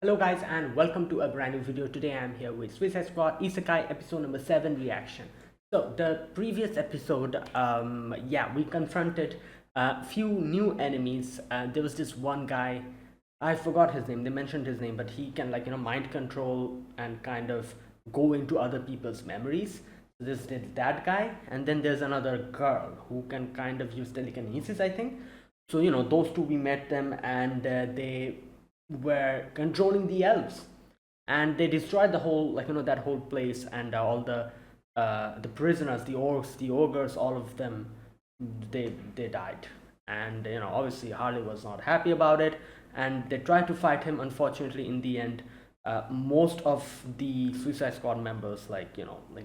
Hello guys and welcome to a brand new video. Today I am here with Suicide Squad Isekai episode number 7 reaction. So the previous episode, we confronted a few new enemies. There was this one guy, I forgot his name, they mentioned his name, but he can mind control and kind of go into other people's memories. So there's that guy, and then there's another girl who can kind of use telekinesis, I think. So those two, we met them, and they were controlling the elves, and they destroyed the whole, that whole place, and all the prisoners, the orcs, the ogres, all of them, they died. And obviously Harley was not happy about it, and they tried to fight him. Unfortunately, in the end, most of the Suicide Squad members,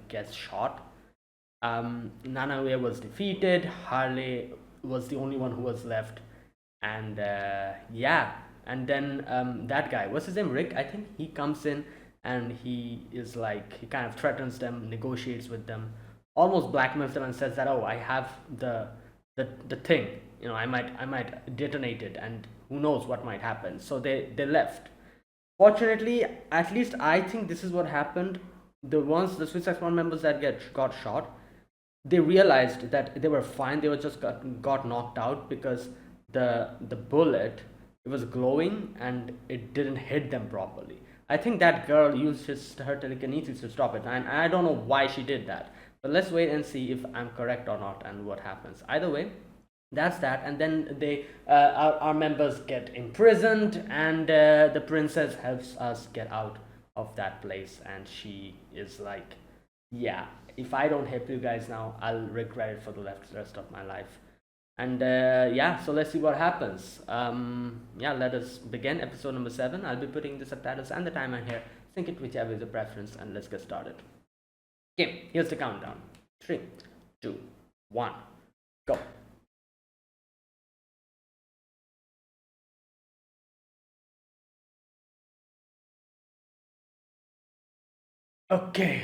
gets shot. Nanaue was defeated. Harley was the only one who was left, and and then that guy, what's his name, Rick, I think, he comes in, and he kind of threatens them, negotiates with them, almost blackmails them, and says that, oh, I have the thing, I might detonate it, and who knows what might happen. So they left. Fortunately, at least I think this is what happened. The Suicide Squad members that got shot, they realized that they were fine. They were just got knocked out because the bullet, it was glowing and it didn't hit them properly. I think that girl used her telekinesis to stop it, and I don't know why she did that. But let's wait and see if I'm correct or not and what happens. Either way, that's that. And then our members get imprisoned, and the princess helps us get out of that place, and she is like, yeah, if I don't help you guys now, I'll regret it for the rest of my life. And so let's see what happens. Let us begin episode number 7. I'll be putting the subtitles and the timer here. Sync it whichever is your preference, and let's get started. Okay, here's the countdown. 3, 2, 1, go. Okay.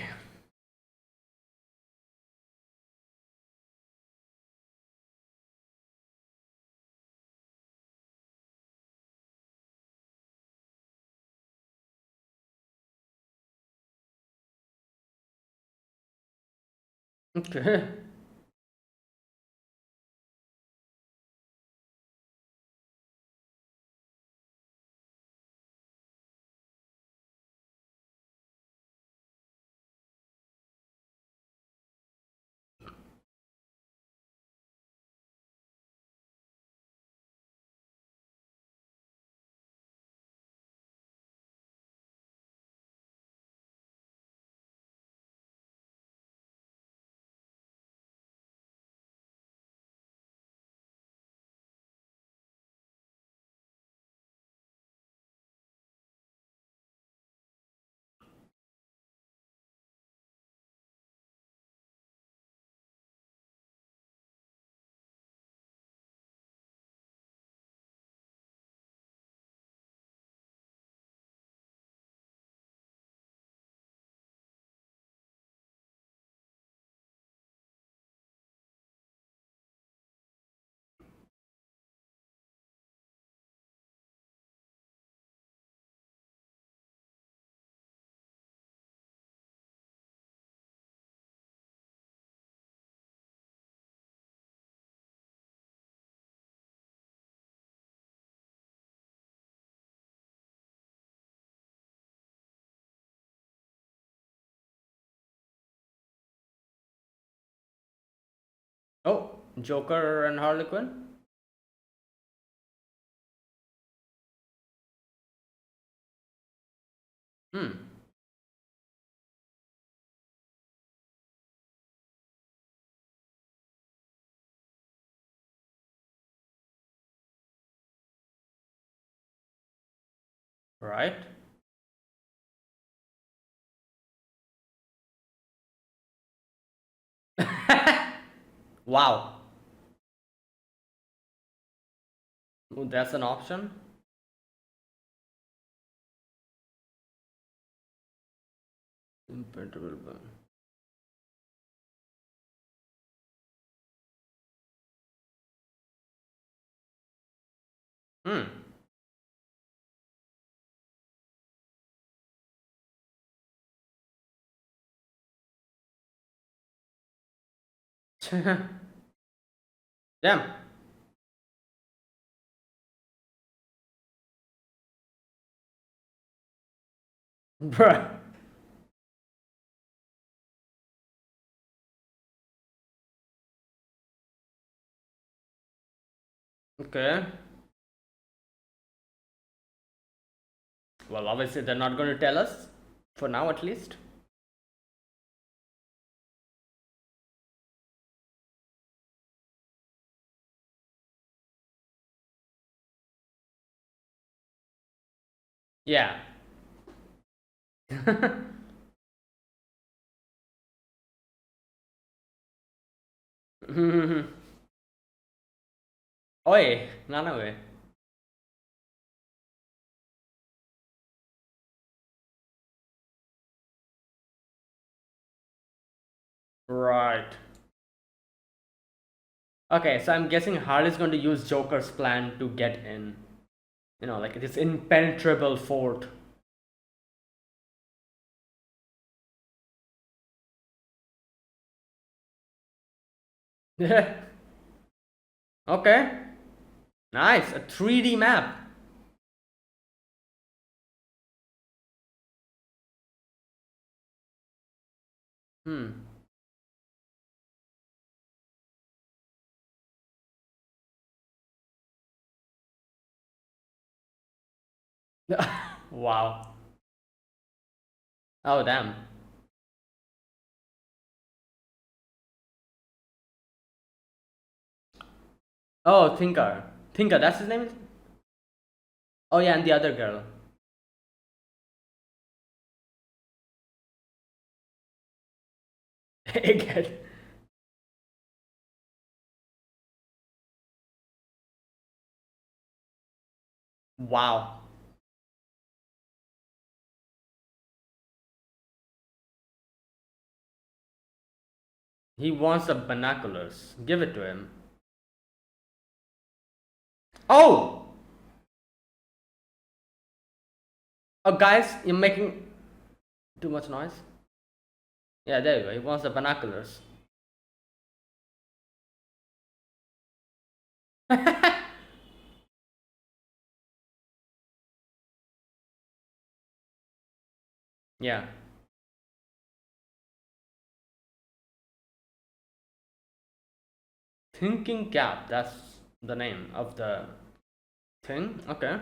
Okay. Oh, Joker and Harley Quinn? Hmm. Right. Wow. Oh, that's an option. Impenetrable burn. Hmm. Damn. Bruh. Okay. Well, obviously they're not going to tell us. For now, at least. Yeah. Oi, Nanawe. Right. Okay, so I'm guessing Harley's going to use Joker's plan to get in. You know, like this impenetrable fort. Okay. Nice. A 3D map. Hmm. Wow. Oh, damn. Oh, Thinker. Thinker, that's his name? Oh, yeah, and the other girl. Egghead. Wow. He wants the binoculars. Give it to him. Oh! Oh, guys, you're making too much noise. Yeah, there you go. He wants the binoculars. Yeah. Thinking Cap. That's the name of the thing. Okay.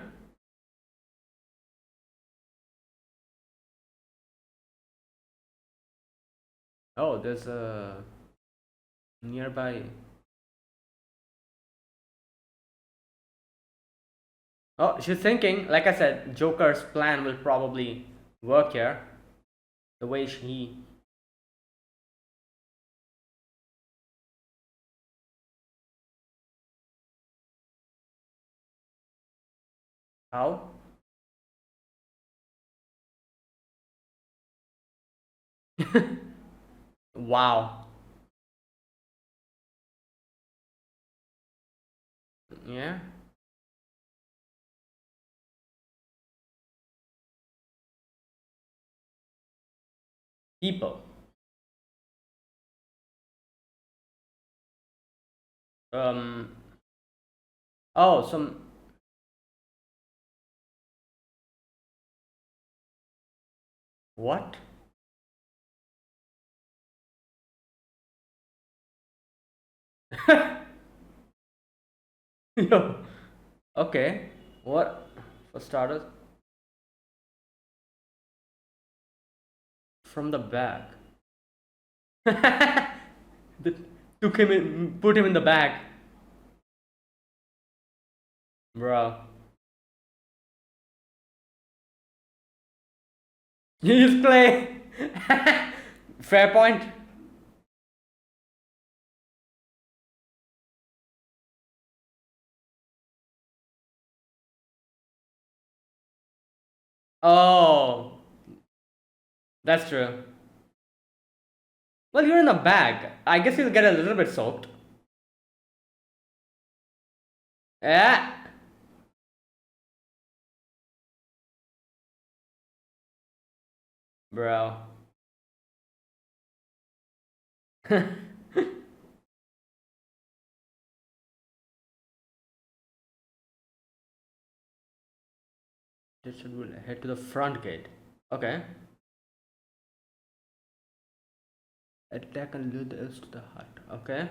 Oh, there's a nearby. Oh, she's thinking. Like I said, Joker's plan will probably work here. The way she. How? Wow. Yeah. People. Um. Oh, some. What? Yo. Okay. What? For starters, from the back. The, took him in, put him in the bag, bro. He's playing. Fair point. Oh, that's true. Well, you're in a bag. I guess you'll get a little bit soaked. Yeah, bro. District will head to the front gate. Okay. Attack and lure the elves to the hut. Okay.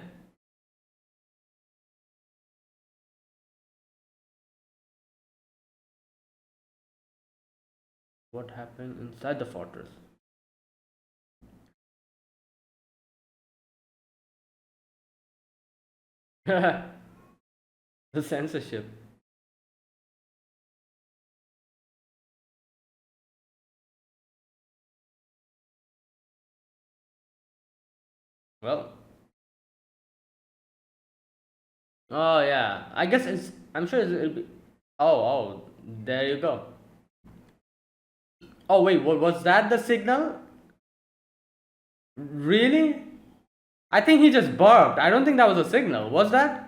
What happened inside the fortress? The censorship. Well. Oh yeah. I guess it's. I'm sure it'll be. Oh, there you go. Oh wait, what was that? The signal? Really? I think he just burped. I don't think that was a signal. Was that?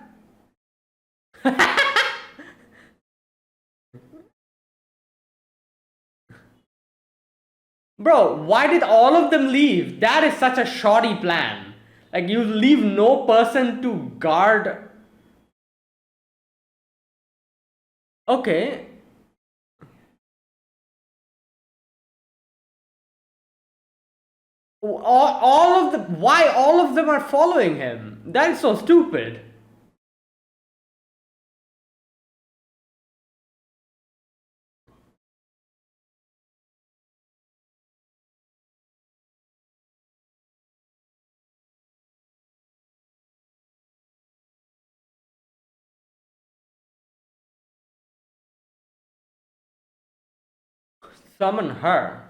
Bro, why did all of them leave? That is such a shoddy plan. Like, you leave no person to guard. Okay. All of them. Why all of them are following him? That is so stupid. Summon her.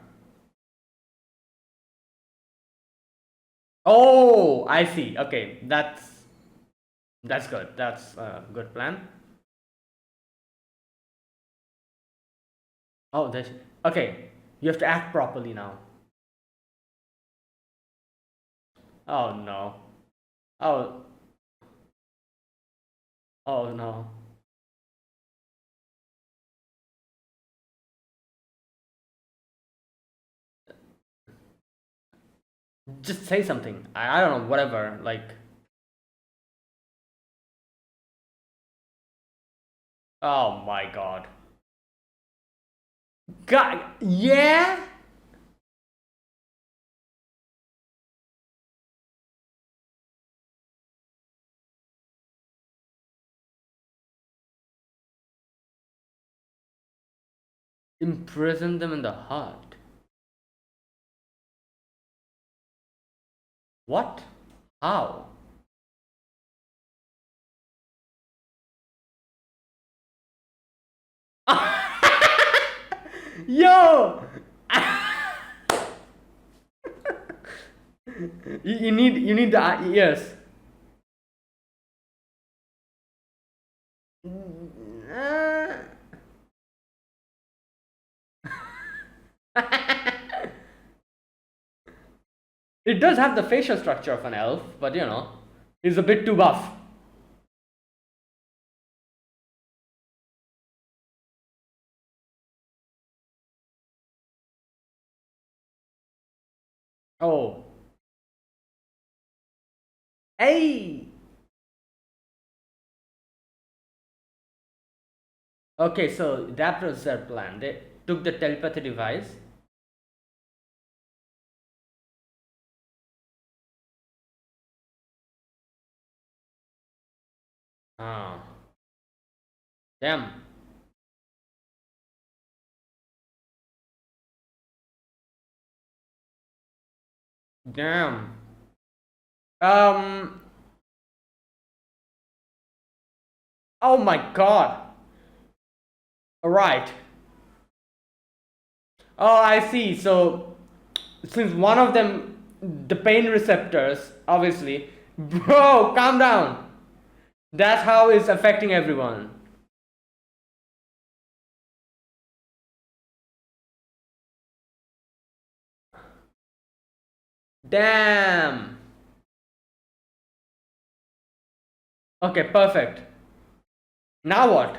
Oh, I see. Okay, that's good. That's a good plan. Oh, that's okay. You have to act properly now. Oh no. Oh, oh no. Just say something. I don't know, whatever. Like, oh my god. God, yeah? Imprison them in the hut. What? How? Yo! You need the ears. It does have the facial structure of an elf, but you know, he's a bit too buff. Oh. Hey! Okay, so that was their plan. They took the telepathy device. Ah. Damn. Damn. Um. Oh my god. Right. Oh, I see. So, since one of them, the pain receptors, obviously. Bro, calm down. That's how it's affecting everyone. Damn. Okay, perfect. Now what?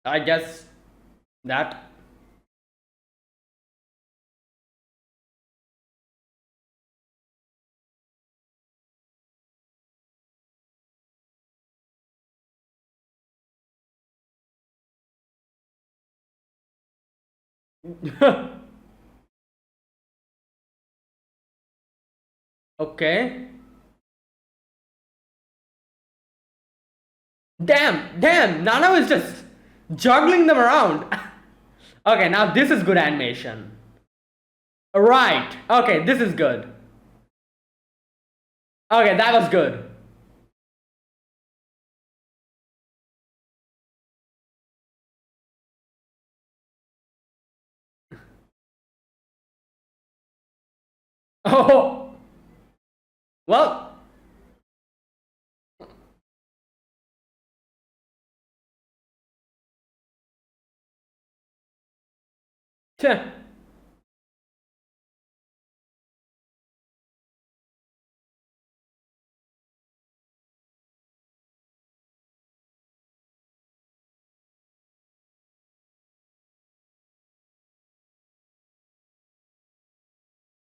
I guess that. Okay. Damn, Nano is just juggling them around. Okay, now this is good animation. Right. Okay, this is good. Okay, that was good. Oh, well. Tch.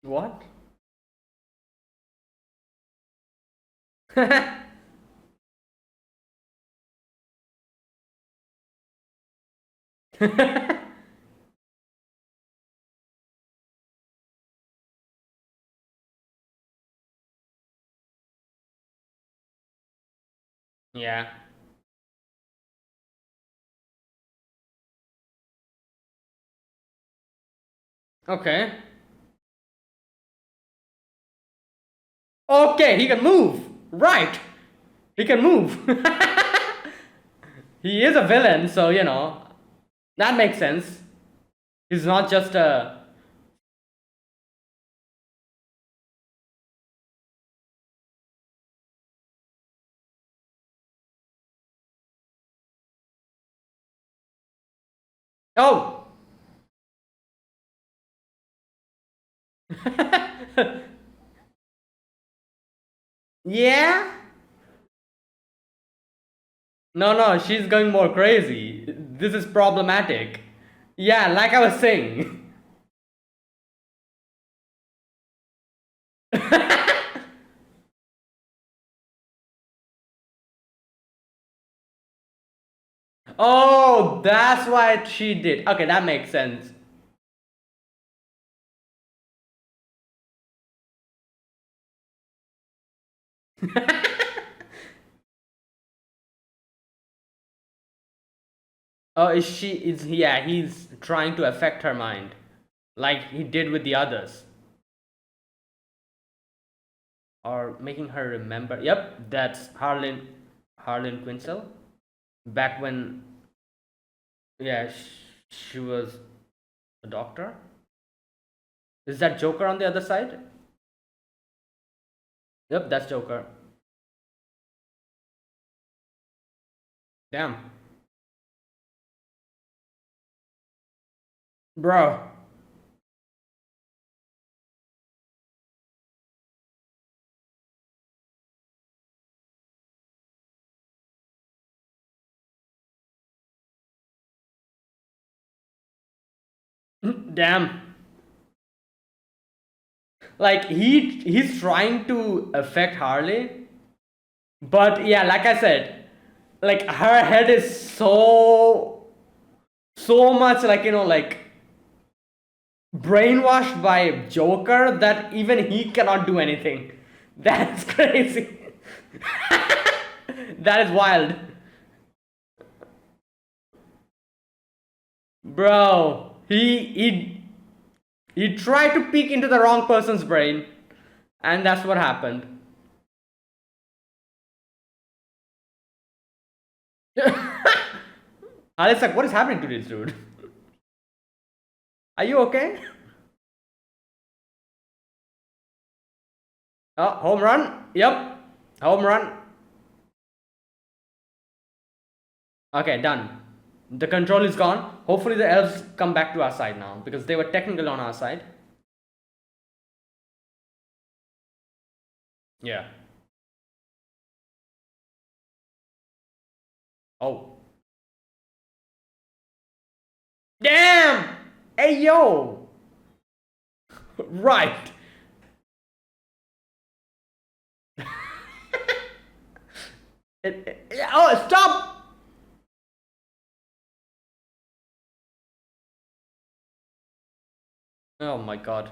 What? Yeah. Okay. Okay, he can move. Right. He can move. He is a villain, so that makes sense. He's not just a. Oh. Yeah. No, she's going more crazy. This is problematic. Yeah, like I was saying. Oh, that's why she did. Okay, that makes sense. Oh, is she? Is yeah? He's trying to affect her mind, like he did with the others, or making her remember. Yep, that's Harlan Quinzel. Back when, yeah, she was a doctor. Is that Joker on the other side? Yep, that's Joker. Damn, bro. Damn. Like he's trying to affect Harley, but yeah, like I said, like her head is so much like like brainwashed by Joker that even he cannot do anything. That's crazy. That is wild. Bro, he tried to peek into the wrong person's brain, and that's what happened. Alex like, what is happening to this dude? Are you okay? Oh, home run? Yep. Home run. Okay, done. The control is gone. Hopefully the elves come back to our side now because they were technically on our side. Yeah. Oh. Damn! Hey yo! Right. Oh, stop! Oh my god.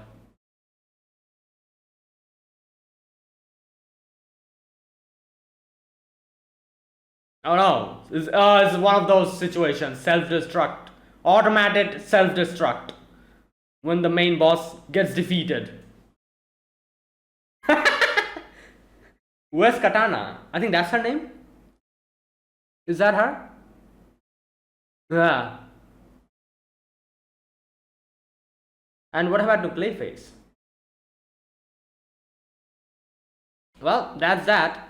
Oh no, it's one of those situations, self-destruct. Automated self-destruct. When the main boss gets defeated. Where's Katana? I think that's her name? Is that her? Yeah. And what about to Clayface? Well, that's that.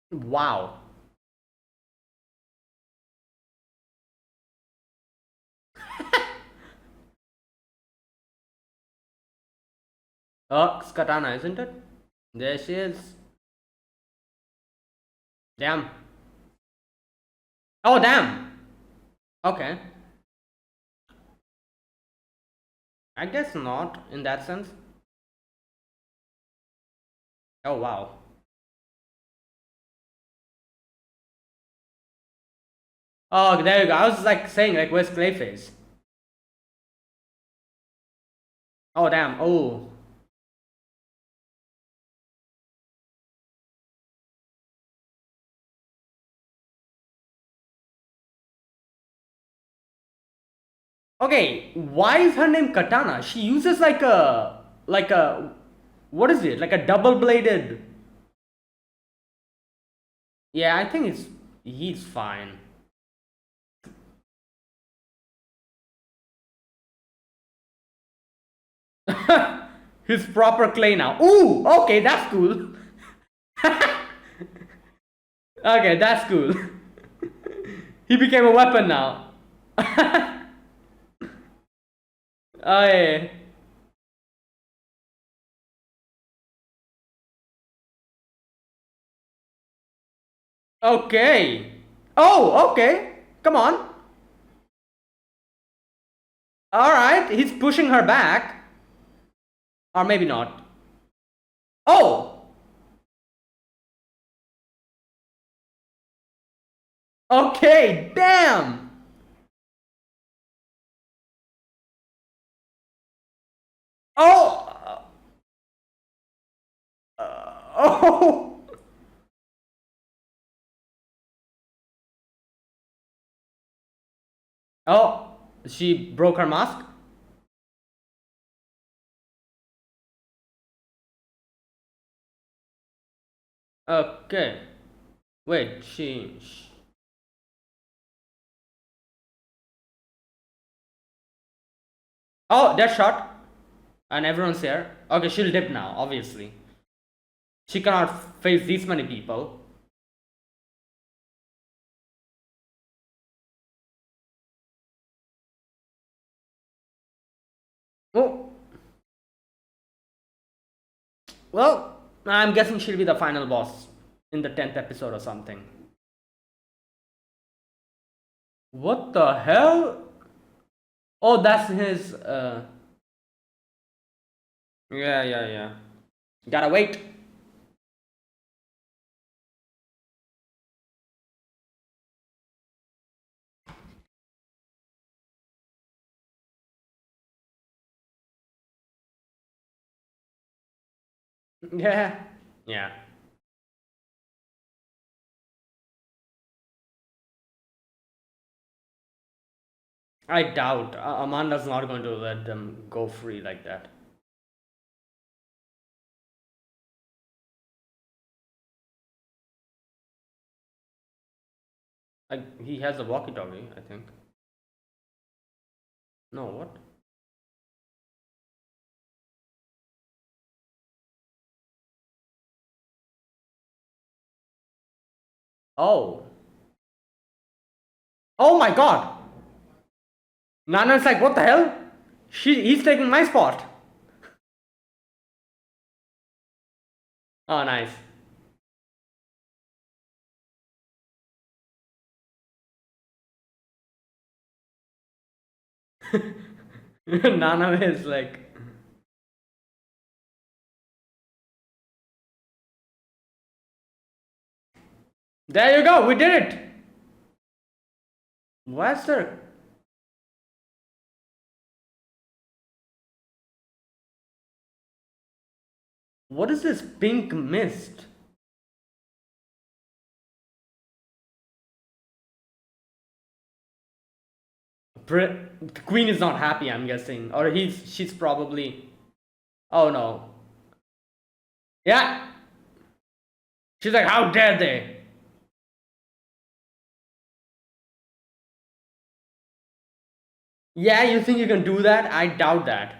Wow. Oh, it's Katana, isn't it? There she is. Damn. Oh, damn. Okay. I guess not in that sense. Oh, wow. Oh, there you go. I was like saying, like, where's Clayface? Oh, damn. Oh. Okay, why is her name Katana? She uses like a what is it? Like a double-bladed. Yeah, I think he's fine. His proper clay now. Ooh, okay, that's cool. Okay, that's cool. He became a weapon now. Oh, yeah. Okay. Oh, okay. Come on. All right, he's pushing her back, or maybe not. Oh, okay. Damn. Oh. Oh. Oh. She broke her mask. Okay. Wait. Oh, that shot. And everyone's here. Okay, she'll dip now. Obviously, she cannot face these many people. Oh. Well, I'm guessing she'll be the final boss in the 10th episode or something. What the hell? Oh, that's his. Yeah, yeah, yeah. Gotta wait. Yeah. Yeah. I doubt Amanda's not going to let them go free like that. Like he has a walkie-talkie, I think. No, what? Oh. Oh my God. Nana's like, what the hell? He's taking my spot. Oh, nice. Nana is like, There you go. We did it. What's there? What is this pink mist? The queen is not happy, I'm guessing, or she's probably. Oh no. Yeah. She's like, how dare they? Yeah, you think you can do that? I doubt that.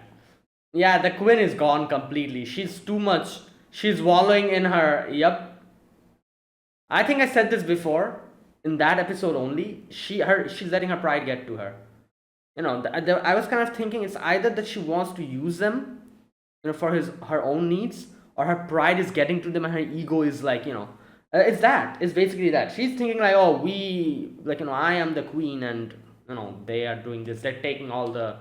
Yeah, the queen is gone completely. She's too much. She's wallowing in her. Yep. I think I said this before in that episode only. She's letting her pride get to her. I was kind of thinking it's either that she wants to use them, for her own needs, or her pride is getting to them and her ego is like, it's basically that she's thinking like, oh, we like, I am the queen, and they are doing this, they're taking all the,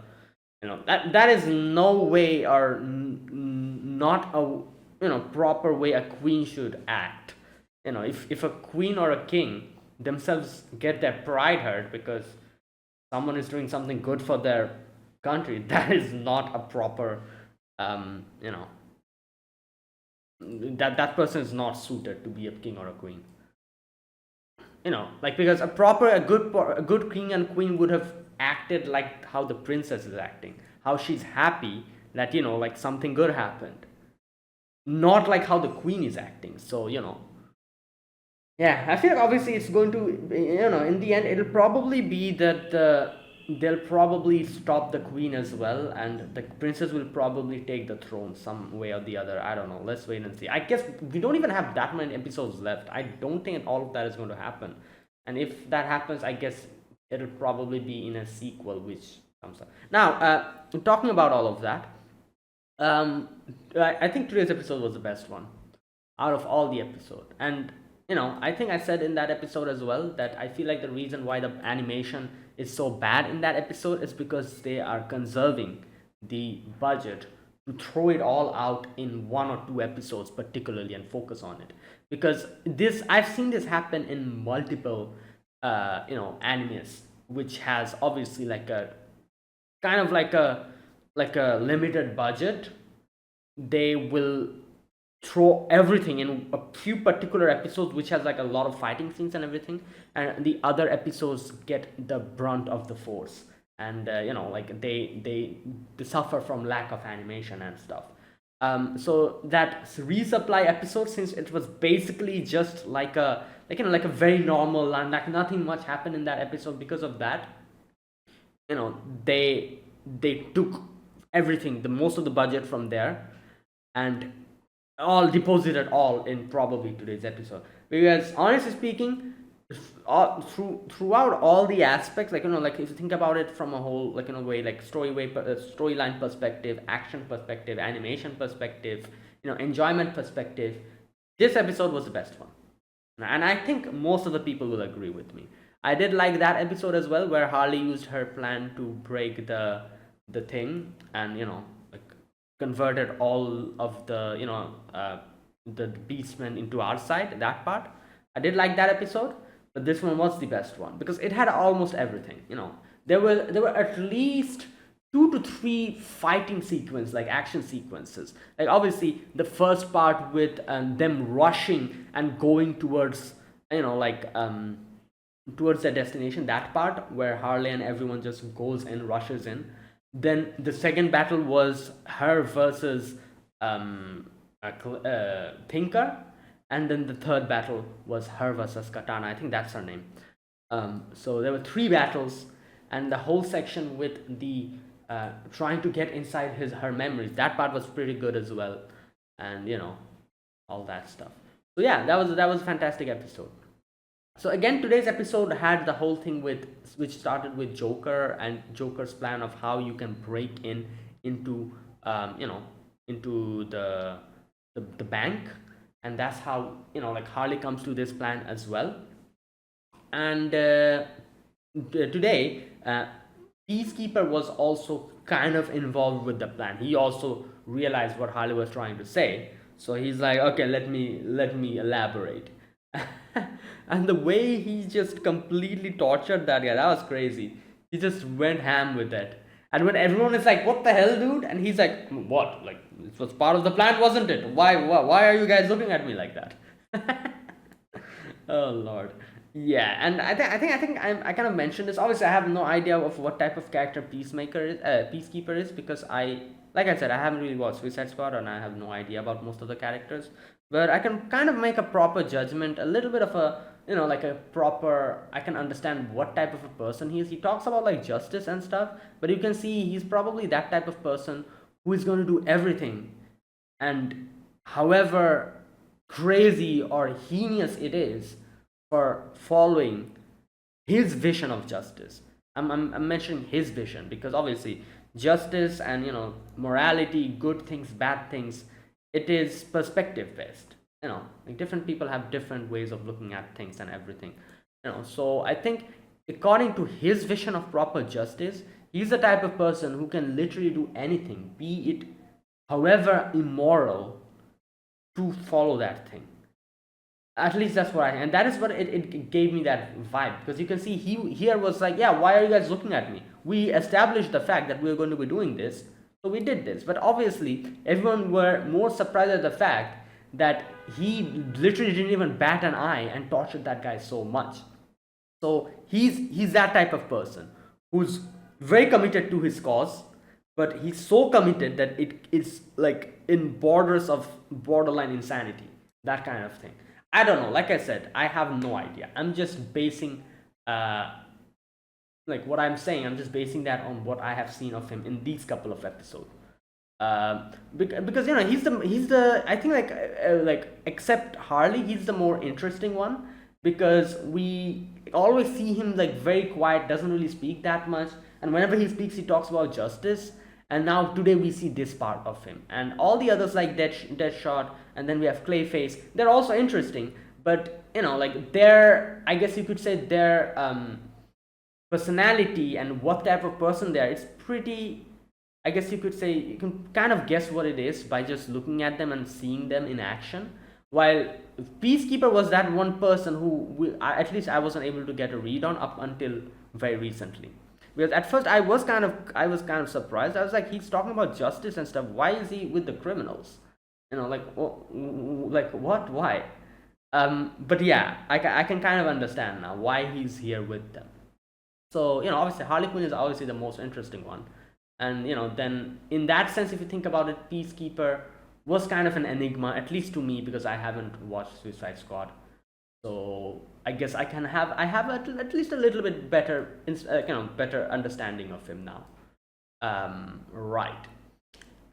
that is no way, or not a, proper way a queen should act. If a queen or a king themselves get their pride hurt because someone is doing something good for their country, that is not a proper, you know that person is not suited to be a king or a queen. Like, because a good king and queen would have acted like how the princess is acting, how she's happy that, like, something good happened, not like how the queen is acting. So, yeah, I feel like obviously it's going to, in the end, it'll probably be that they'll probably stop the queen as well, and the princess will probably take the throne some way or the other. I don't know. Let's wait and see. I guess we don't even have that many episodes left. I don't think all of that is going to happen. And if that happens, I guess it'll probably be in a sequel, which comes up. Now, talking about all of that, um, I think today's episode was the best one out of all the episode. And I think I said in that episode as well that I feel like the reason why the animation is so bad in that episode is because they are conserving the budget to throw it all out in one or two episodes particularly and focus on it. Because this, I've seen this happen in multiple animes, which has obviously like a kind of like a limited budget. They will throw everything in a few particular episodes which has like a lot of fighting scenes and everything, and the other episodes get the brunt of the force, and like they suffer from lack of animation and stuff. So that resupply episode, since it was basically just like a very normal, and like nothing much happened in that episode, because of that, they took everything, the most of the budget from there, and all deposited all in probably today's episode. Because honestly speaking, throughout all the aspects, like, like if you think about it from a whole, like, in a way, like storyline perspective, action perspective, animation perspective, enjoyment perspective, this episode was the best one. And I think most of the people will agree with me. I did like that episode as well, where Harley used her plan to break the thing, and like, converted all of the beastmen into our side. That part I did like that episode, but this one was the best one because it had almost everything. There were at least 2 to 3 fighting sequences, like action sequences. Like, obviously the first part with them rushing and going towards, like, towards their destination, that part where Harley and everyone just goes and rushes in. Then the second battle was her versus Tinker, and then the third battle was her versus Katana. I think that's her name. So there were 3 battles, and the whole section with the trying to get inside her memories. That part was pretty good as well, and all that stuff. So yeah, that was a fantastic episode. So again, today's episode had the whole thing which started with Joker and Joker's plan of how you can break into into the bank, and that's how, like, Harley comes to this plan as well. And today, Peacekeeper was also kind of involved with the plan. He also realized what Harley was trying to say, so he's like, okay, let me elaborate. And the way he just completely tortured that guy, that was crazy. He just went ham with it. And when everyone is like, "What the hell, dude?" and he's like, "What? Like, it was part of the plan, wasn't it? Why are you guys looking at me like that?" Oh Lord. Yeah, and I kind of mentioned this. Obviously, I have no idea of what type of character Peacekeeper is, because like I said, I haven't really watched Suicide Squad, and I have no idea about most of the characters. But I can kind of make a proper judgment, a little bit of a, like a proper. I can understand what type of a person he is. He talks about like justice and stuff, but you can see he's probably that type of person who is going to do everything, and however crazy or heinous it is, for following his vision of justice. I'm mentioning his vision because obviously justice and morality, good things, bad things, it is perspective based. Like different people have different ways of looking at things and everything. So I think according to his vision of proper justice, he's the type of person who can literally do anything, be it however immoral, to follow that thing. At least that's what and that is what it gave me that vibe, because you can see he here was like, yeah, why are you guys looking at me? We established the fact that we are going to be doing this, so we did this. But obviously everyone were more surprised at the fact that he literally didn't even bat an eye and tortured that guy so much. So he's that type of person who's very committed to his cause, but he's so committed that it is like in borders of borderline insanity, that kind of thing. I don't know. Like I said, I have no idea. I'm just basing, like what I'm saying. I'm just basing that on what I have seen of him in these couple of episodes. Because he's the I think like except Harley, he's the more interesting one, because we always see him like very quiet, doesn't really speak that much, and whenever he speaks, he talks about justice. And now today we see this part of him, and all the others like Deadshot, and then we have Clayface. They're also interesting, but like their, I guess you could say, their personality and what type of person they are, it's pretty, I guess you could say, you can kind of guess what it is by just looking at them and seeing them in action. While Peacekeeper was that one person who at least I wasn't able to get a read on up until very recently. Because at first I was kind of surprised. I was like, he's talking about justice and stuff. Why is he with the criminals? Like what? Why? But yeah, I can kind of understand now why he's here with them. So obviously Harley Quinn is obviously the most interesting one, and then in that sense, if you think about it, Peacekeeper was kind of an enigma, at least to me, because I haven't watched Suicide Squad. So I guess I have at least a little bit better better understanding of him now. Right.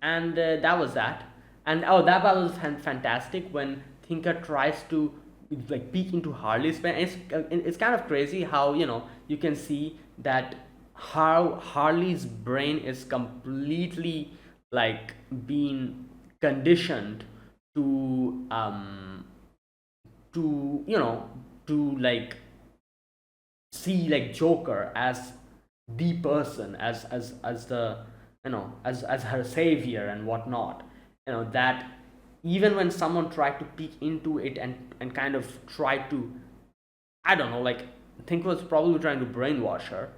And that was that. And oh, that was fantastic when Thinker tries to like peek into Harley's brain. It's kind of crazy how you can see that how Harley's brain is completely like being conditioned to to like see like Joker as the person, as the as her savior and whatnot. That even when someone tried to peek into it and kind of try to, I don't know, like think was probably trying to brainwash her.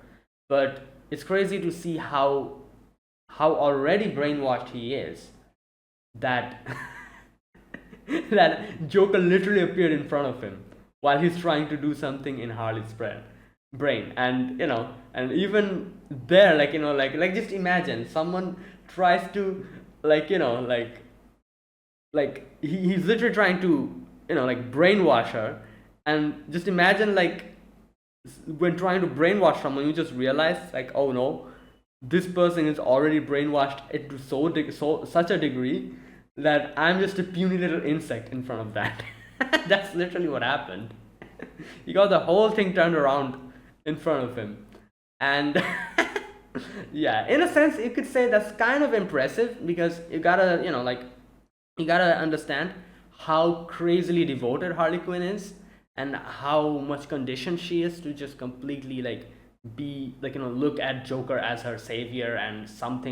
But it's crazy to see how already brainwashed he is, that that Joker literally appeared in front of him while he's trying to do something in Harley's brain. And and even there, like just imagine someone tries to he's literally trying to like brainwash her. And just imagine, like, when trying to brainwash someone, you just realize, like, oh no, this person is already brainwashed it to such a degree that I'm just a puny little insect in front of that. That's literally what happened. He got the whole thing turned around in front of him. And yeah, in a sense, you could say that's kind of impressive, because you gotta, you gotta understand how crazily devoted Harley Quinn is, and how much conditioned she is to just completely be look at Joker as her savior and some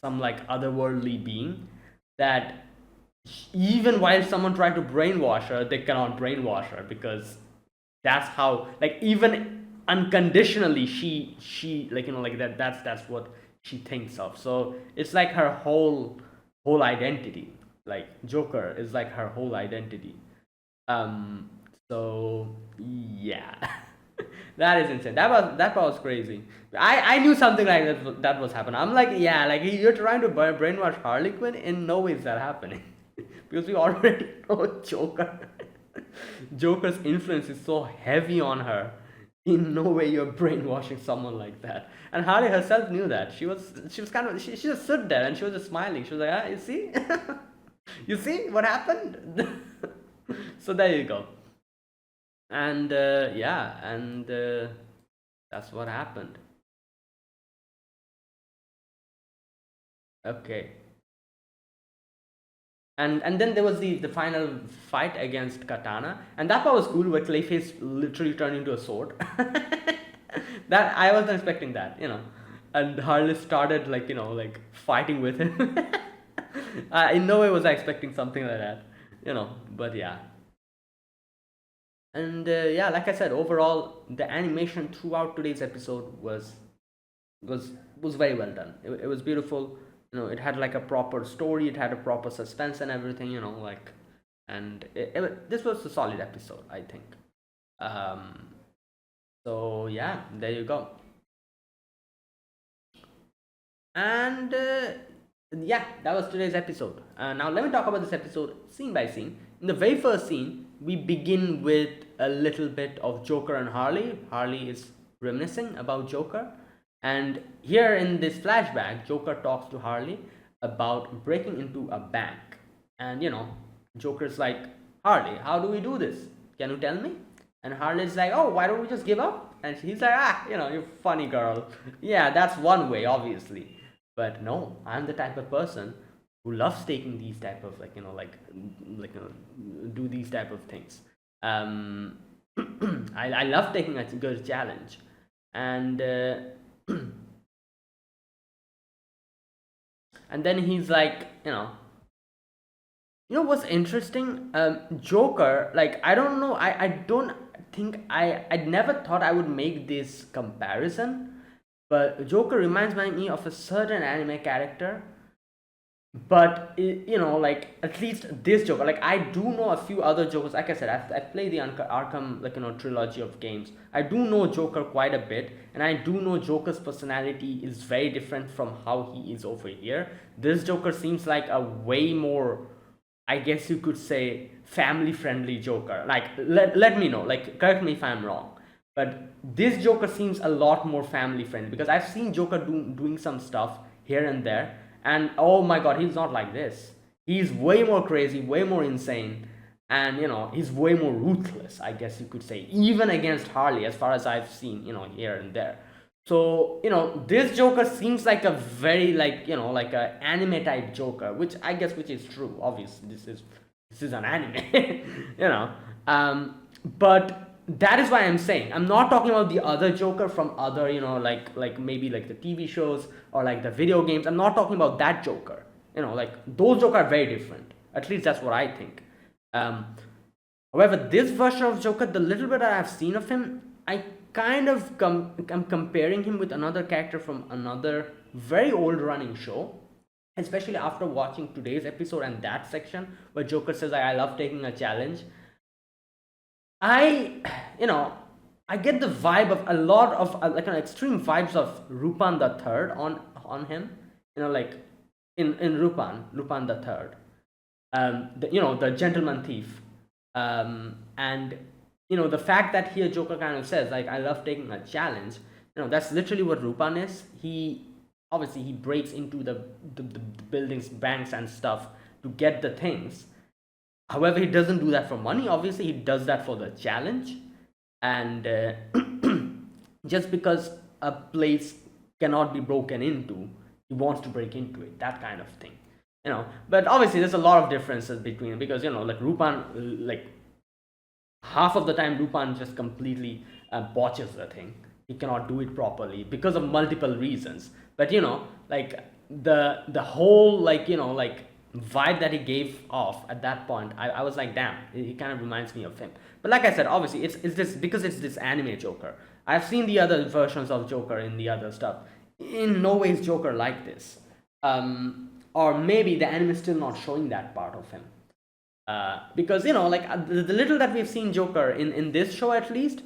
otherworldly being, that even while someone tried to brainwash her, they cannot brainwash her, because That's how, like, even unconditionally, she like, like that's what she thinks of. So it's like her whole identity. Like Joker is like her whole identity. um so yeah. That is insane. That was crazy. I knew something like that was happening. I'm like, yeah, like you're trying to brainwash Harley Quinn. In no way is that happening. Because we already know Joker. Joker's influence is so heavy on her. In no way you're brainwashing someone like that. And Harley herself knew that. She was kind of she just stood there and she was just smiling. She was like, ah, you see, you see what happened. So there you go. And yeah, and that's what happened. Okay. And then there was the final fight against Katana, and that part was cool, where Clayface literally turned into a sword. That I wasn't expecting that, and Harley started, like, like fighting with him. In no way was I expecting something like that, but yeah. And yeah, like I said, overall the animation throughout today's episode was was very well done. It was beautiful. It had like a proper story. It had a proper suspense and everything. Like, and this was a solid episode, I think. Um, so yeah, there you go. And yeah, that was today's episode. Now let me talk about this episode scene by scene. In the very first scene, we begin with a little bit of Joker and Harley. Harley is reminiscing about Joker, and here in this flashback, Joker talks to Harley about breaking into a bank. And Joker's like, Harley, how do we do this? Can you tell me? And Harley's like, oh, why don't we just give up? And he's like, ah, you're funny girl. Yeah, that's one way, obviously. But no, I'm the type of person who loves taking these type of, like, do these type of things. Um, I love taking a good challenge. And and then he's like, what's interesting? Joker, like, I don't know, I don't think I never thought I would make this comparison, but Joker reminds me of a certain anime character. But like, at least this Joker, like, I do know a few other Jokers. Like I said, I've played the Arkham, like, trilogy of games. I do know Joker quite a bit, and I do know Joker's personality is very different from how he is over here. This Joker seems like a way more, I guess you could say, family friendly Joker. Like, let me know, like, correct me if I'm wrong, but this Joker seems a lot more family friendly, because I've seen Joker doing some stuff here and there, and oh my god, he's not like this. He's way more crazy, way more insane, and he's way more ruthless, I guess you could say, even against Harley, as far as I've seen, here and there. So this Joker seems like a very, like, like a anime type Joker, which I guess, which is true. Obviously, this is an anime. you know but that is why I'm saying, I'm not talking about the other Joker from other, like maybe like the TV shows or like the video games. I'm not talking about that Joker. Like, those Joker are very different. At least that's what I think. However, this version of Joker, the little bit that I've seen of him, I kind of I'm comparing him with another character from another very old running show, especially after watching today's episode and that section where Joker says, I love taking a challenge. I you know I get the vibe of a lot of like an extreme vibes of Rupan the Third on him. Like in Rupan the Third, the gentleman thief, and the fact that here Joker kind of says, like, I love taking a challenge. That's literally what Rupan is. He obviously he breaks into the buildings, banks, and stuff to get the things. However, he doesn't do that for money. Obviously, he does that for the challenge. And just because a place cannot be broken into, he wants to break into it. That kind of thing. But obviously, there's a lot of differences between, because like Rupan, like half of the time Rupan just completely botches the thing. He cannot do it properly because of multiple reasons. But like the whole, like like vibe that he gave off at that point, I was like, damn, he kind of reminds me of him. But like I said, obviously it's this because it's this anime Joker. I've seen the other versions of Joker in the other stuff. In no way is Joker like this. Or maybe the anime is still not showing that part of him. Because like the little that we've seen Joker in this show, at least,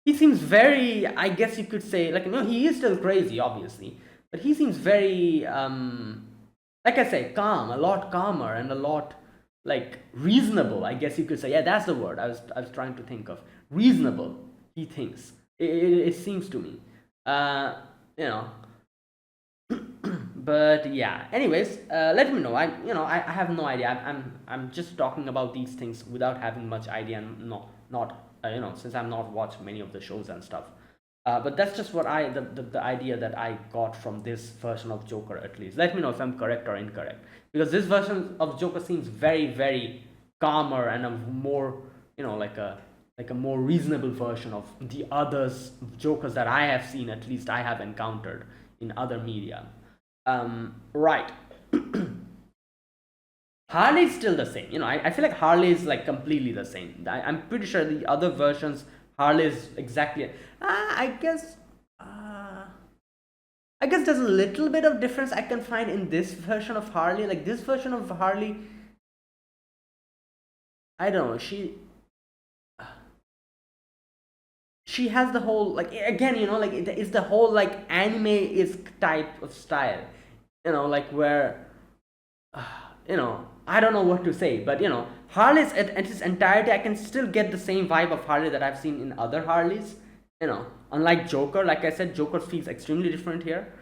he seems very, I guess you could say, like, he is still crazy, obviously, but he seems very like I say, calm, a lot calmer, and a lot like reasonable, I guess you could say. Yeah, that's the word I was trying to think of. Reasonable, he thinks. It seems to me. You know but yeah, anyways, let me know. I have no idea. I'm just talking about these things without having much idea, and not since I'm not watched many of the shows and stuff. But that's just what the idea that I got from this version of Joker. At least let me know if I'm correct or incorrect, because this version of Joker seems very, very calmer and a more, like a more reasonable version of the others Jokers that I have seen, at least I have encountered in other media. Right. Harley's still the same. I feel like Harley is like completely the same. I'm pretty sure the other versions, Harley is exactly. I guess. I guess there's a little bit of difference I can find in this version of Harley. Like this version of Harley, I don't know. She has the whole, like, again, like it's the whole like anime is type of style, like where I don't know what to say, but Harley's at its entirety, I can still get the same vibe of Harley that I've seen in other Harleys. Unlike Joker, like I said, Joker feels extremely different here.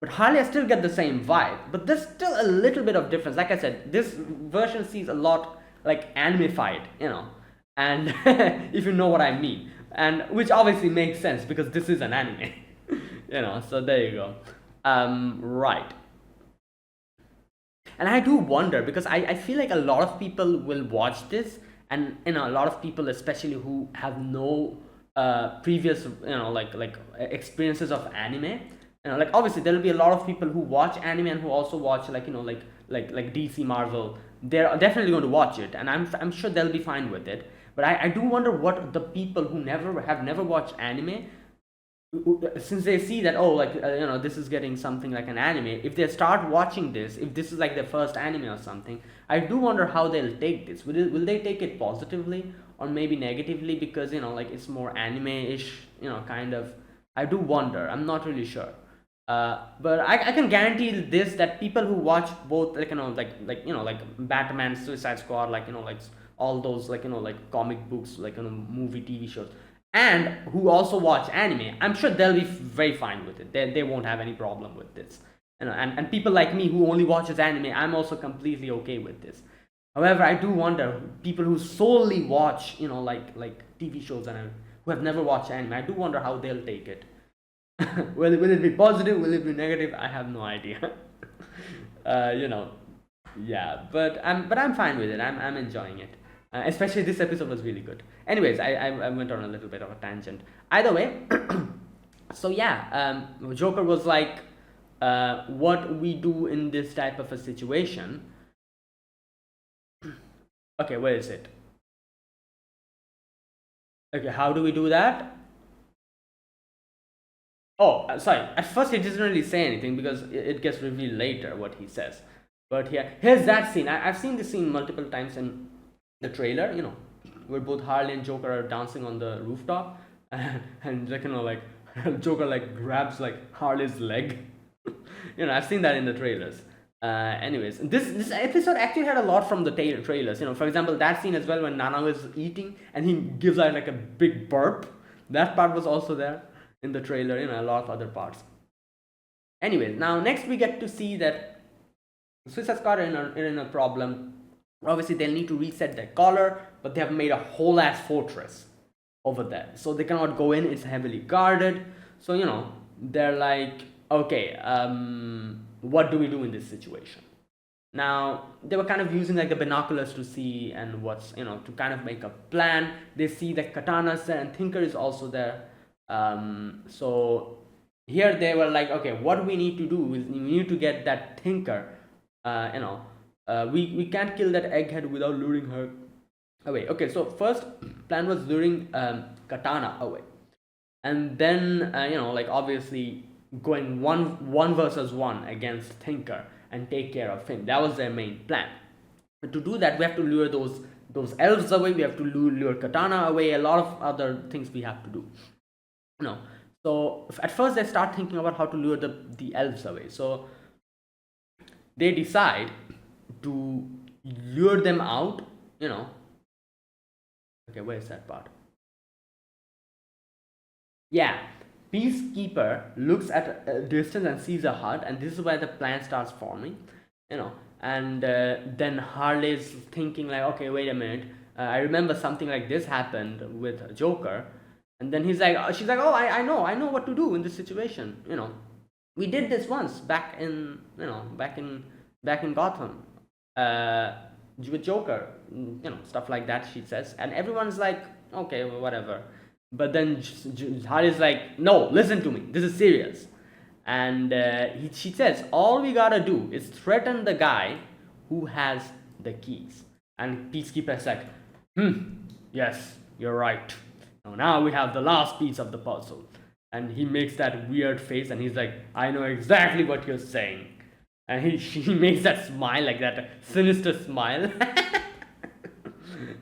But Harley, I still get the same vibe. But there's still a little bit of difference. Like I said, this version seems a lot like animified, and if you know what I mean. And which obviously makes sense because this is an anime. So there you go. Right. And I do wonder, because I feel like a lot of people will watch this, and a lot of people, especially who have no previous like experiences of anime, like obviously there will be a lot of people who watch anime and who also watch like like DC, Marvel. They're definitely going to watch it, and I'm sure they'll be fine with it. But I do wonder what the people who never watched anime, since they see that, oh, like this is getting something like an anime, if they start watching this, if this is like their first anime or something, I do wonder how they'll take this. Will they take it positively or maybe negatively, because like it's more anime-ish, kind of. I do wonder. I'm not really sure. But I can guarantee this, that people who watch both, like like Batman, Suicide Squad, like like all those like like comic books, like movie, TV shows, and who also watch anime, I'm sure they'll be very fine with it. They won't have any problem with this. And people like me who only watches anime, I'm also completely okay with this. However, I do wonder, people who solely watch like TV shows and who have never watched anime, I do wonder how they'll take it. Will it be positive? Will it be negative? I have no idea. Yeah, but I'm fine with it. I'm enjoying it. Especially this episode was really good. Anyways, I went on a little bit of a tangent. Either way, so yeah, Joker was like, what we do in this type of a situation. Okay, where is it? Okay, how do we do that? Oh, sorry. At first, he doesn't really say anything because it gets revealed later what he says. But here's that scene. I've seen this scene multiple times in the trailer. Where both Harley and Joker are dancing on the rooftop, and like Joker like grabs like Harley's leg. I've seen that in the trailers. Anyways, this episode actually had a lot from the trailers. For example, that scene as well when Nana was eating and he gives out like a big burp. That part was also there in the trailer. A lot of other parts. Anyways, now next we get to see that Suicide Squad are in a problem. Obviously, they'll need to reset their collar, but they have made a whole ass fortress over there, so they cannot go in. It's heavily guarded. So they're like, okay, what do we do in this situation? Now they were kind of using like the binoculars to see and what's to kind of make a plan. They see that Katana's there and Thinker is also there. So here they were like, okay, what we need to do is we need to get that Thinker, We can't kill that egghead without luring her away. Okay, so first plan was luring Katana away, and then like obviously going one versus one against Thinker and take care of him. That was their main plan. But to do that, we have to lure those elves away. We have to lure Katana away. A lot of other things we have to do. So at first they start thinking about how to lure the elves away. So they decide to lure them out. Okay, where's that part? Yeah, Peacekeeper looks at a distance and sees a hut, and this is where the plan starts forming. And then Harley's thinking like, okay, wait a minute, I remember something like this happened with Joker. And then she's like, oh, I know what to do in this situation. We did this once back in Gotham, with Joker, stuff like that. She says, and everyone's like, okay, well, whatever. But then Harley's like, no, listen to me, this is serious. And she says, all we gotta do is threaten the guy who has the keys. And Peacekeeper's like, yes, you're right. Now we have the last piece of the puzzle. And he makes that weird face and he's like, I know exactly what you're saying. And he makes that smile, like that sinister smile.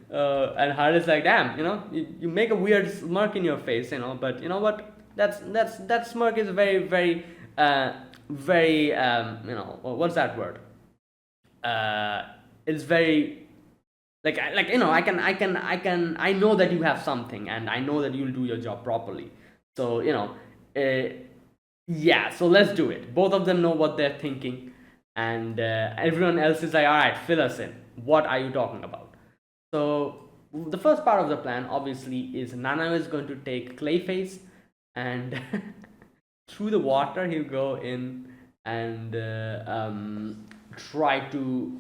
And Harley's like, damn, you make a weird smirk in your face, but you know what? That smirk is very, very, very, what's that word? It's very, I know that you have something, and I know that you'll do your job properly. So yeah. So let's do it. Both of them know what they're thinking, and everyone else is like, all right, fill us in. What are you talking about? So the first part of the plan, obviously, is Nana is going to take Clayface, and through the water he'll go in and try to.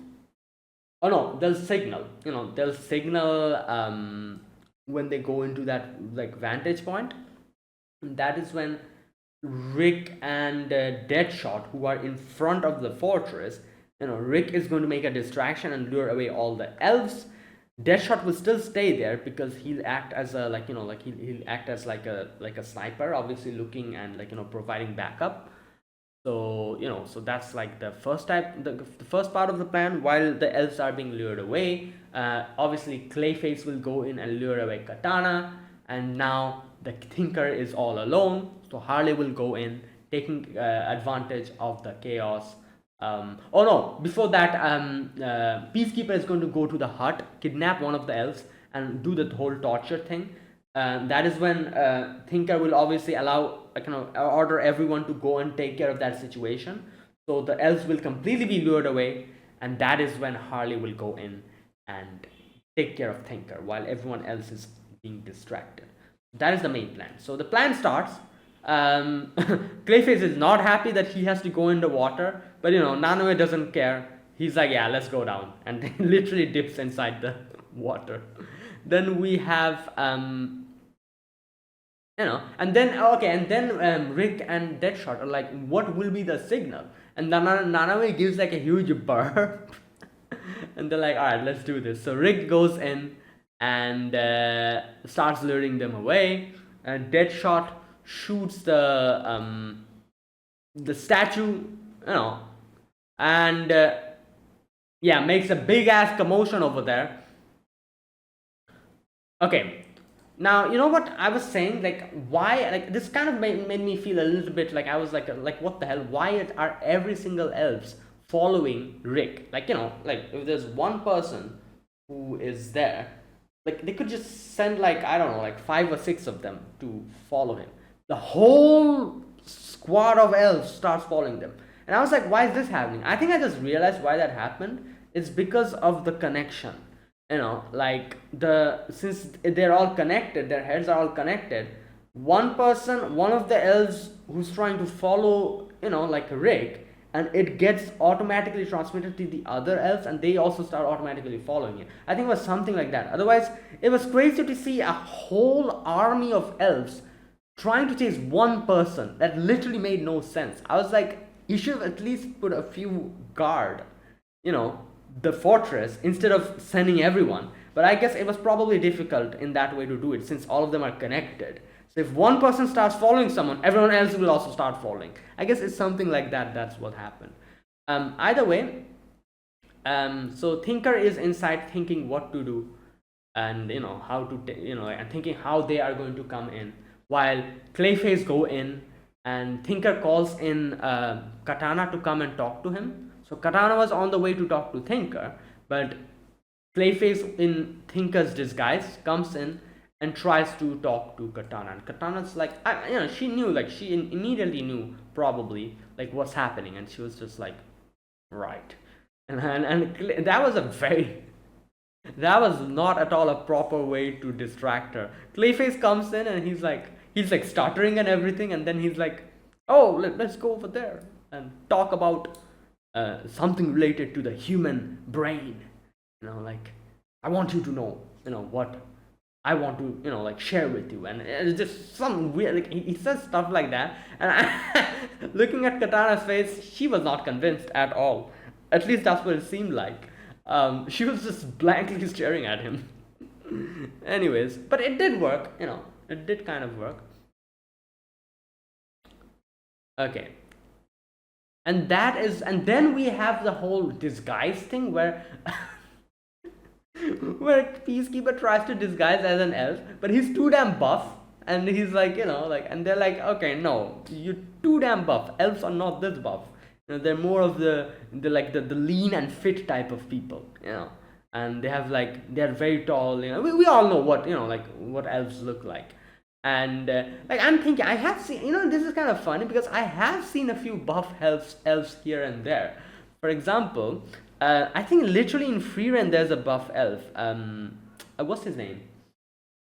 Oh no, they'll signal. They'll signal when they go into that vantage point. And that is when Rick and Deadshot, who are in front of the fortress, Rick is going to make a distraction and lure away all the elves. Deadshot will still stay there because he'll act as a he'll act as like a sniper, obviously looking and providing backup. So so that's like the first the first part of the plan. While the elves are being lured away, obviously Clayface will go in and lure away Katana, and now the Thinker is all alone. So Harley will go in, taking advantage of the chaos. Oh no! Before that, Peacekeeper is going to go to the hut, kidnap one of the elves, and do the whole torture thing. That is when Thinker will obviously order everyone to go and take care of that situation. So the elves will completely be lured away, and that is when Harley will go in and take care of Thinker while everyone else is being distracted. That is the main plan. So the plan starts. Clayface is not happy that he has to go in the water, but Nanoe doesn't care. He's like, yeah, let's go down, and he literally dips inside the water. Then we have and then Rick and Deadshot are like, what will be the signal? And Nanaue gives like a huge burp. And they're like, all right, let's do this. So Rick goes in and starts luring them away, and Deadshot shoots the statue, and makes a big ass commotion over there. Okay, now you know what I was saying, why, this kind of made me feel a little bit like I was like what the hell, why are every single elves following Rick? If there's one person who is there, they could just send I don't know, 5 or 6 of them to follow him. The whole squad of elves starts following them, and I was like, why is this happening? I think I just realized why that happened. It's because of the connection. Since they're all connected, their heads are all connected. One of the elves who's trying to follow, Rick, and it gets automatically transmitted to the other elves, and they also start automatically following it. I think it was something like that. Otherwise, it was crazy to see a whole army of elves trying to chase one person. That literally made no sense. I was like, you should have at least put a few guard, the fortress instead of sending everyone. But I guess it was probably difficult in that way to do it since all of them are connected. So if one person starts following someone, everyone else will also start following. I guess it's something like that. That's what happened. Either way, so Thinker is inside thinking what to do, and how to and thinking how they are going to come in, while Clayface go in, and Thinker calls in Katana to come and talk to him. So Katana was on the way to talk to Thinker, but Clayface in Thinker's disguise comes in and tries to talk to Katana, and Katana's like, she knew, like she immediately knew probably like what's happening, and she was just like, right. And that was a very, that was not at all a proper way to distract her. Clayface comes in and he's like stuttering and everything, and then he's like, oh, let's go over there and talk about something related to the human brain. Like, I want you to know, what I want to, like share with you. And it's just some weird, like he says stuff like that. And looking at Katana's face, she was not convinced at all. At least that's what it seemed like. She was just blankly staring at him. Anyways, but it did work, it did kind of work. Okay. And then we have the whole disguise thing where where Peacekeeper tries to disguise as an elf, but he's too damn buff, and he's like, and they're like, okay, no, you're too damn buff. Elves are not this buff. They're more of the lean and fit type of people, and they have they're very tall. We all know what what elves look like, and I'm thinking I have seen. This is kind of funny because I have seen a few buff elves here and there. For example, I think literally in Freerun there's a buff elf. What's his name?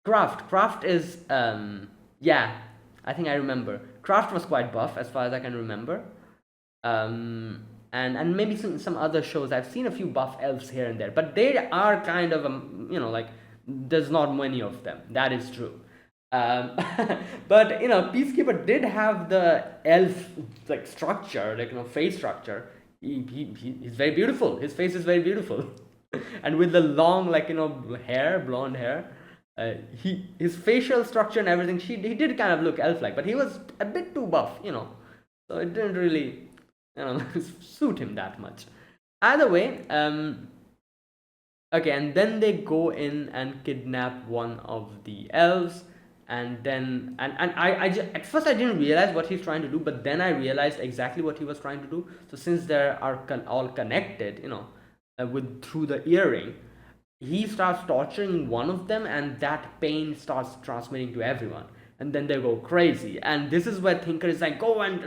Kraft is yeah, I think I remember. Kraft was quite buff as far as I can remember. And maybe some other shows I've seen a few buff elves here and there, but they are kind of there's not many of them. That is true. But Peacekeeper did have the elf structure, face structure. He's very beautiful. His face is very beautiful. And with the long blonde hair, his facial structure and everything, he did kind of look elf-like, but he was a bit too buff, so it didn't really suit him that much. Either way, okay, and then they go in and kidnap one of the elves, and then I at first I didn't realize what he's trying to do, but then I realized exactly what he was trying to do. So since they are all connected, through the earring, he starts torturing one of them, and that pain starts transmitting to everyone, and then they go crazy. And this is where Thinker is like, go and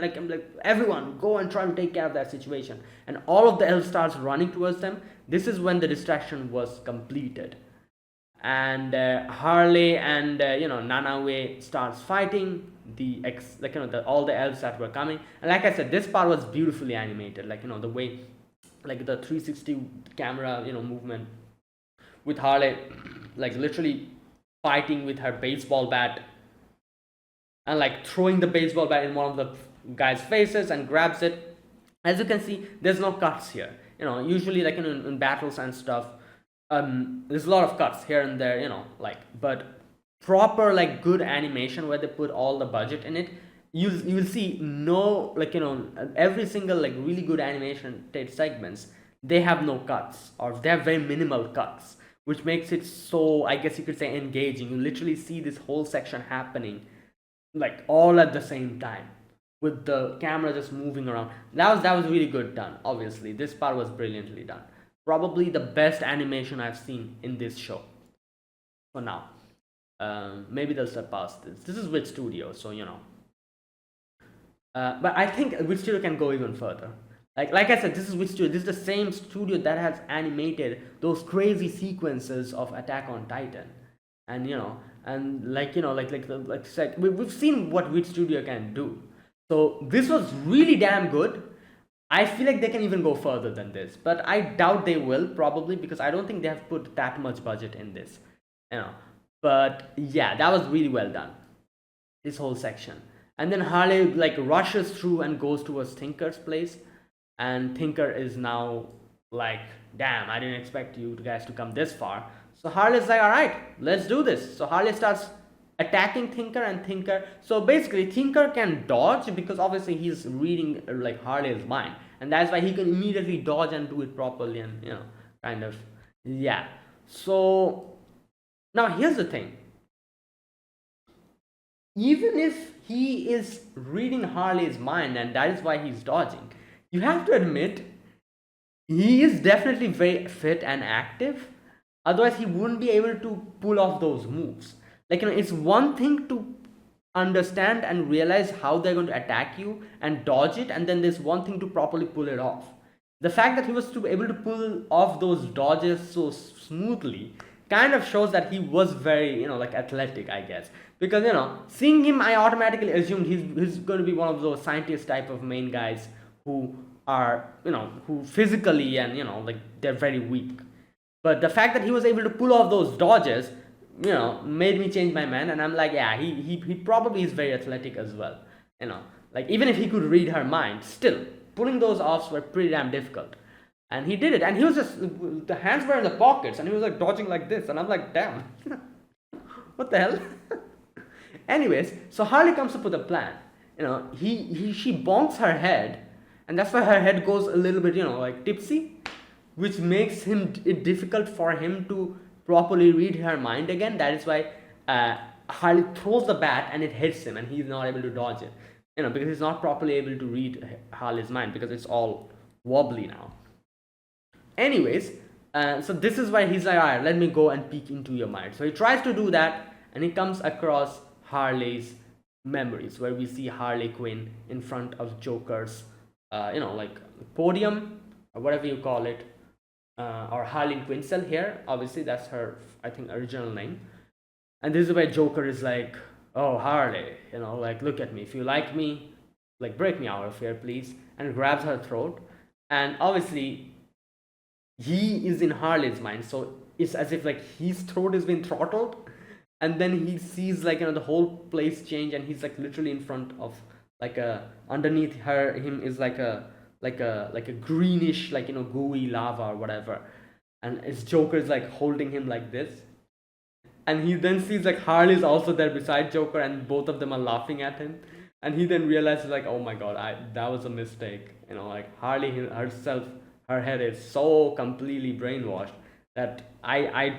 everyone go and try to take care of that situation, and all of the elves starts running towards them. This is when the distraction was completed, and Harley and Nanaue starts fighting all the elves that were coming. And like I said, this part was beautifully animated, the way the 360 camera movement with Harley literally fighting with her baseball bat, and throwing the baseball bat in one of the guy's faces and grabs it. As you can see, there's no cuts here. Usually in battles and stuff, there's a lot of cuts here and there, but proper good animation where they put all the budget in it, you will see no every single really good animation segments, they have no cuts, or they have very minimal cuts, which makes it so, I guess you could say, engaging. You literally see this whole section happening all at the same time, with the camera just moving around. That was really good done. Obviously this part was brilliantly done. Probably the best animation I've seen in this show for now. Maybe they'll surpass this. This is Wit Studio, so but I think Wit Studio can go even further. Like I said, this is Wit Studio. This is the same studio that has animated those crazy sequences of Attack on Titan, and we've seen what Wit Studio can do. So this was really damn good. I feel like they can even go further than this, but I doubt they will, probably because I don't think they have put that much budget in this, But yeah, that was really well done, this whole section. And then Harley rushes through and goes towards Thinker's place, and Thinker is now like, damn, I didn't expect you guys to come this far. So Harley's like, all right, let's do this. So Harley starts attacking Thinker, and Thinker. So basically, Thinker can dodge because obviously he's reading like Harley's mind, and that's why he can immediately dodge and do it properly, and kind of, yeah. So now here's the thing. Even if he is reading Harley's mind, and that is why he's dodging, you have to admit he is definitely very fit and active. Otherwise, he wouldn't be able to pull off those moves. Like, it's one thing to understand and realize how they're going to attack you and dodge it, and then there's one thing to properly pull it off. The fact that he was able to pull off those dodges so smoothly kind of shows that he was very, like, athletic, I guess. Because, seeing him, I automatically assumed he's going to be one of those scientist type of main guys who are, who physically and, like, they're very weak. But the fact that he was able to pull off those dodges, made me change my mind. And I'm like, yeah, he probably is very athletic as well. Like, even if he could read her mind, still, pulling those offs were pretty damn difficult. And he did it. And he was just, the hands were in the pockets, and he was like dodging like this. And I'm like, damn, what the hell? Anyways, so Harley comes up with a plan. She bonks her head, and that's why her head goes a little bit, like tipsy, which makes it difficult for him to properly read her mind again. That is why Harley throws the bat and it hits him, and he's not able to dodge it. Because he's not properly able to read Harley's mind because it's all wobbly now. Anyways, so this is why he's like, all right, let me go and peek into your mind. So he tries to do that, and he comes across Harley's memories, where we see Harley Quinn in front of Joker's, like podium or whatever you call it, or Harley Quinzel here. Obviously, that's her, I think, original name. And this is where Joker is like, oh, Harley, like, look at me. If you like me, like, break me out of here, please. And grabs her throat. And obviously, he is in Harley's mind, so it's as if like his throat has been throttled, and then he sees like the whole place change, and he's like literally in front of like underneath him is like a greenish, like gooey lava or whatever, and his Joker is like holding him like this, and he then sees like Harley's also there beside Joker, and both of them are laughing at him, and he then realizes like, oh my god, that was a mistake. Like Harley herself, her head is so completely brainwashed that I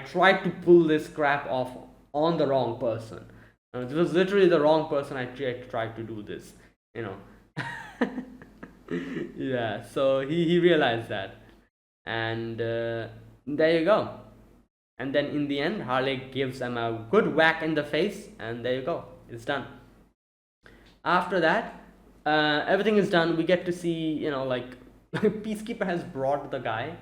tried to pull this crap off on the wrong person. It was literally the wrong person. I tried to do this, yeah. So he realized that, and there you go. And then in the end, Harley gives him a good whack in the face, and there you go. It's done. After that, everything is done. We get to see, like, Peacekeeper has brought the guy,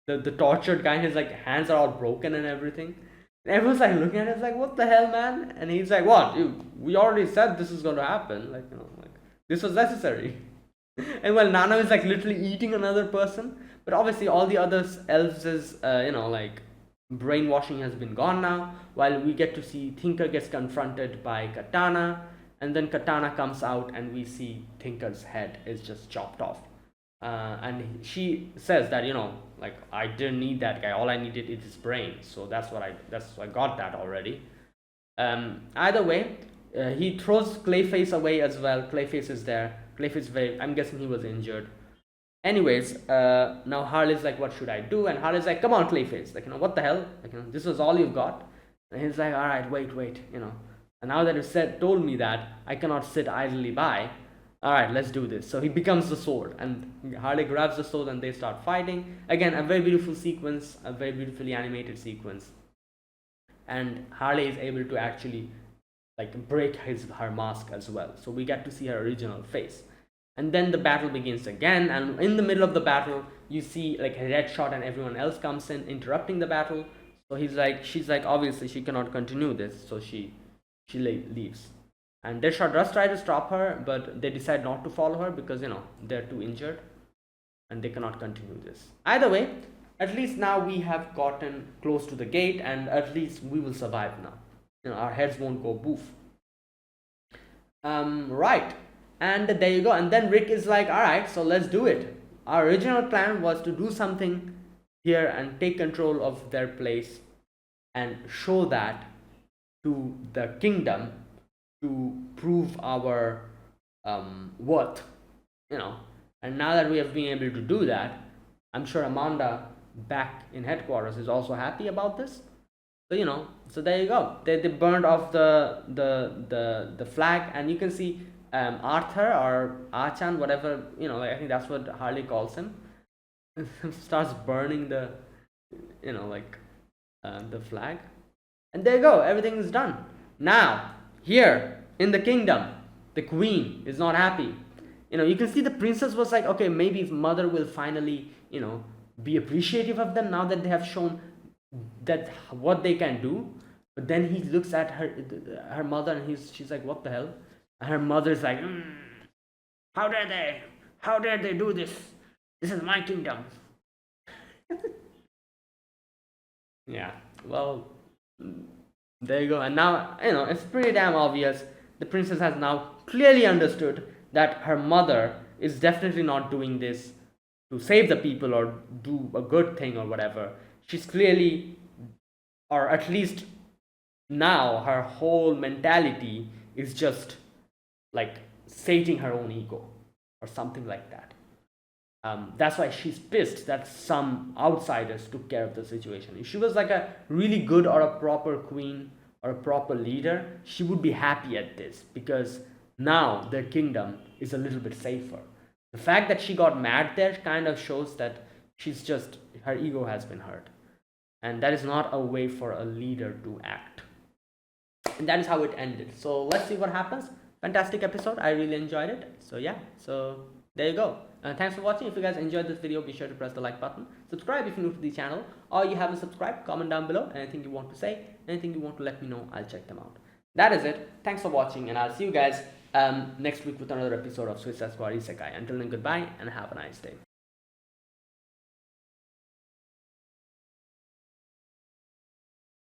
the tortured guy. His like hands are all broken and everything. And everyone's like looking at it, like, what the hell, man? And he's like, what? We already said this is going to happen. Like, like this was necessary. And well, Nana is like literally eating another person. But obviously, all the other elves' like brainwashing has been gone now. While we get to see Thinker gets confronted by Katana, and then Katana comes out, and we see Thinker's head is just chopped off. And she says that like, I didn't need that guy. All I needed is his brain. So that's what I got that already. Either way, he throws Clayface away as well. Clayface is there. Clayface I'm guessing he was injured. Anyways, now Harley's like, what should I do? And Harley's like, come on, Clayface. Like, what the hell? Like, this was all you've got. And he's like, all right, wait. And now that you told me that, I cannot sit idly by. All right, let's do this. So he becomes the sword, and Harley grabs the sword, and they start fighting. Again, a very beautiful sequence, a very beautifully animated sequence. And Harley is able to actually like break her mask as well. So we get to see her original face. And then the battle begins again, and in the middle of the battle, you see like Redshot and everyone else comes in, interrupting the battle. So she's like, obviously she cannot continue this, so she leaves. And Deadshot does try to stop her, but they decide not to follow her because they're too injured and they cannot continue this. Either way, at least now we have gotten close to the gate, and at least we will survive now. Our heads won't go boof. Right. And there you go. And then Rick is like, all right, so let's do it. our original plan was to do something here and take control of their place and show that to the kingdom to prove our worth, you know. And now that we have been able to do that, I'm sure Amanda back in headquarters is also happy about this. So you know, so there you go. They burned off the flag, and you can see Arthur or Achan, whatever, you know, like, I think that's what Harley calls him, starts burning the, you know, like the flag, and there you go. Everything is done. Now here in the kingdom, the queen is not happy. You know, you can see the princess was like, okay, maybe mother will finally, you know, be appreciative of them now that they have shown that what they can do. But then he looks at her mother, and she's like, what the hell? And her mother's like, how dare they do this? This is my kingdom. Yeah, well, there you go. And now, you know, it's pretty damn obvious. The princess has now clearly understood that her mother is definitely not doing this to save the people or do a good thing or whatever. She's clearly, or at least now, her whole mentality is just like sating her own ego or something like that. That's why she's pissed that some outsiders took care of the situation. If she was like a really good or a proper queen or a proper leader, she would be happy at this, because now their kingdom is a little bit safer. The fact that she got mad there kind of shows that she's just, her ego has been hurt, and that is not a way for a leader to act. And that is how it ended. So let's see what happens. Fantastic episode. I really enjoyed it. So yeah, so there you go. Thanks for watching. If you guys enjoyed this video, be sure to press the like button. Subscribe if you're new to the channel, or you haven't subscribed. Comment down below anything you want to say, anything you want to let me know. I'll check them out. That is it. Thanks for watching, and I'll see you guys next week with another episode of Swiss Squad Isekai. Until then, goodbye and have a nice day.